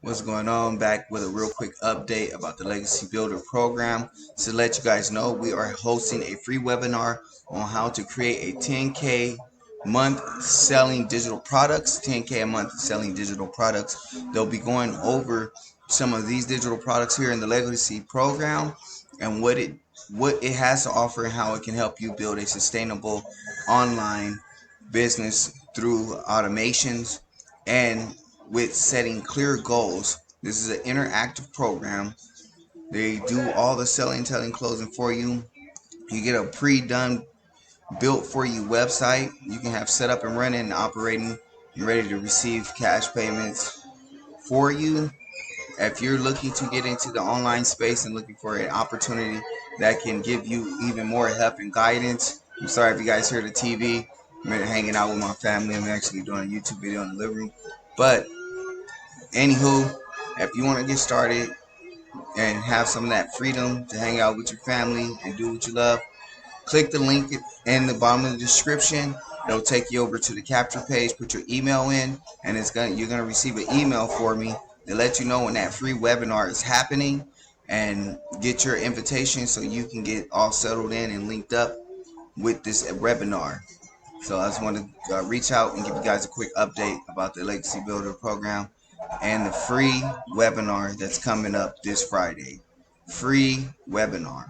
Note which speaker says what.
Speaker 1: What's going on? Back with a real quick update about the Legacy Builder program. To let you guys know, we are hosting a free webinar on how to create a 10K month selling digital products. 10K a month selling digital products. They'll be going over some of these digital products here in the Legacy program and what it has to offer and how it can help you build a sustainable online business through automations and with setting clear goals. This is an interactive program. They do all the selling, telling, closing for you. You get a pre-done, built for you website. You can have set up and running and operating and ready to receive cash payments for you. If you're looking to get into the online space and looking for an opportunity that can give you even more help and guidance, I'm sorry if you guys hear the TV. I'm hanging out with my family. I'm actually doing a YouTube video in the living room. But anywho, if you want to get started and have some of that freedom to hang out with your family and do what you love, click the link in the bottom of the description. It'll take you over to the capture page. Put your email in, and you're gonna receive an email for me to let you know when that free webinar is happening, and get your invitation so you can get all settled in and linked up with this webinar. So I just want to reach out and give you guys a quick update about the Legacy Builder program and the free webinar that's coming up this Friday. Free webinar.